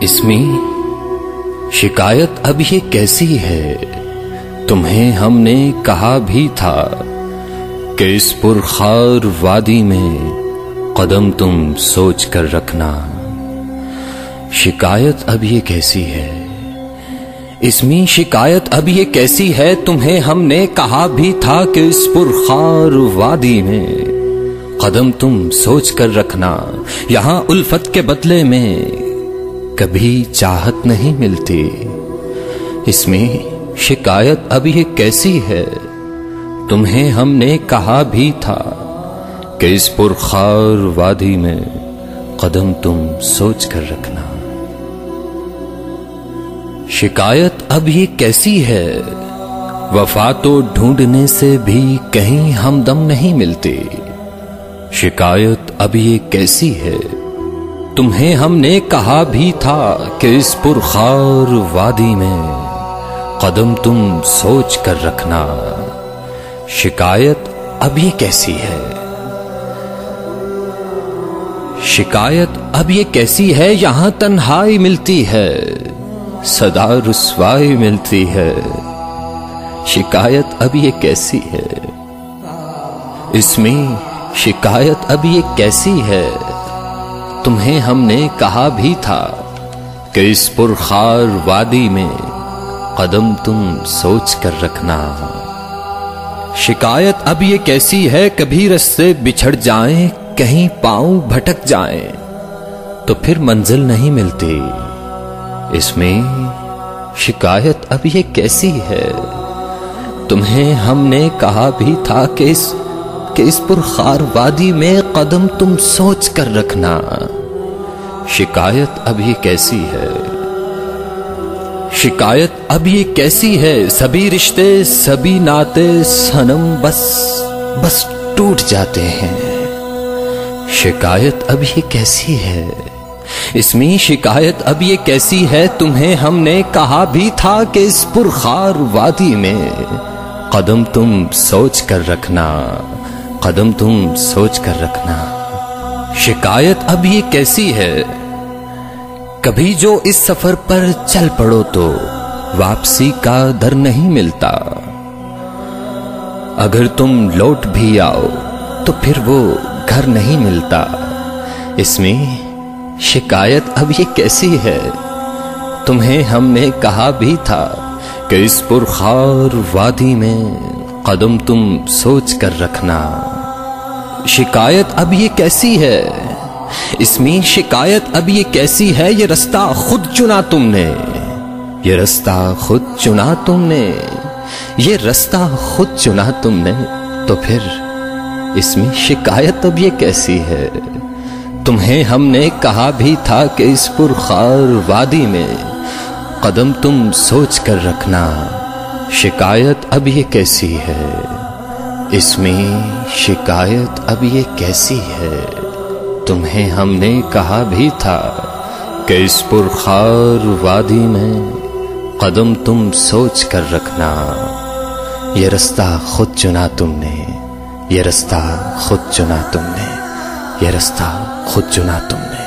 इसमें शिकायत अब ये कैसी है, तुम्हें हमने कहा भी था कि इस पुरखार वादी में कदम तुम सोच कर रखना। शिकायत अब ये कैसी है, इसमें शिकायत अब ये कैसी है, तुम्हें हमने कहा भी था कि इस पुरखार वादी में कदम तुम सोच कर रखना। यहां उल्फत के बदले में कभी चाहत नहीं मिलती। इसमें शिकायत अब ये कैसी है, तुम्हें हमने कहा भी था कि इस पुरखार वादी में कदम तुम सोच कर रखना। शिकायत अब ये कैसी है, वफा तो ढूंढने से भी कहीं हमदम नहीं मिलती। शिकायत अब ये कैसी है, तुम्हें हमने कहा भी था कि इस पुरखार वादी में कदम तुम सोच कर रखना। शिकायत अब ये कैसी है, शिकायत अब ये कैसी है, यहां तन्हाई मिलती है, सदा रुस्वाई मिलती है। शिकायत अब ये कैसी है, इसमें शिकायत अब ये कैसी है, तुम्हें हमने कहा भी था कि इस पुरखार वादी में कदम तुम सोच कर रखना। शिकायत अब ये कैसी है, कभी रास्ते बिछड़ जाएं, कहीं पांव भटक जाएं, तो फिर मंजिल नहीं मिलती। इसमें शिकायत अब ये कैसी है, तुम्हें हमने कहा भी था कि इस पुरखार वादी में कदम तुम सोच कर रखना। शिकायत अब ये कैसी है, शिकायत अब ये कैसी है, सभी रिश्ते सभी नाते सनम बस टूट जाते हैं। शिकायत अब ये कैसी है, इसमें शिकायत अब ये कैसी है, तुम्हें हमने कहा भी था कि इस पुरखार वादी में कदम तुम सोच कर रखना, कदम तुम सोच कर रखना। शिकायत अब ये कैसी है, कभी जो इस सफर पर चल पड़ो तो वापसी का दर नहीं मिलता। अगर तुम लौट भी आओ तो फिर वो घर नहीं मिलता। इसमें शिकायत अब ये कैसी है, तुम्हें हमने कहा भी था कि इस पुरखार वादी में कदम तुम सोच कर रखना। शिकायत अब ये कैसी है, इसमें शिकायत अब ये कैसी है, ये रास्ता खुद चुना तुमने, ये रास्ता खुद चुना तुमने, ये रास्ता खुद चुना तुमने, तो फिर इसमें शिकायत अब ये कैसी है, तुम्हें हमने कहा भी था कि इस पुरखार वादी में कदम तुम सोच कर रखना। शिकायत अब ये कैसी है, इसमें शिकायत अब ये कैसी है, तुम्हें हमने कहा भी था कि इस पुरखार वादी में कदम तुम सोच कर रखना। ये रास्ता खुद चुना तुमने, ये रास्ता खुद चुना तुमने, ये रास्ता खुद चुना तुमने।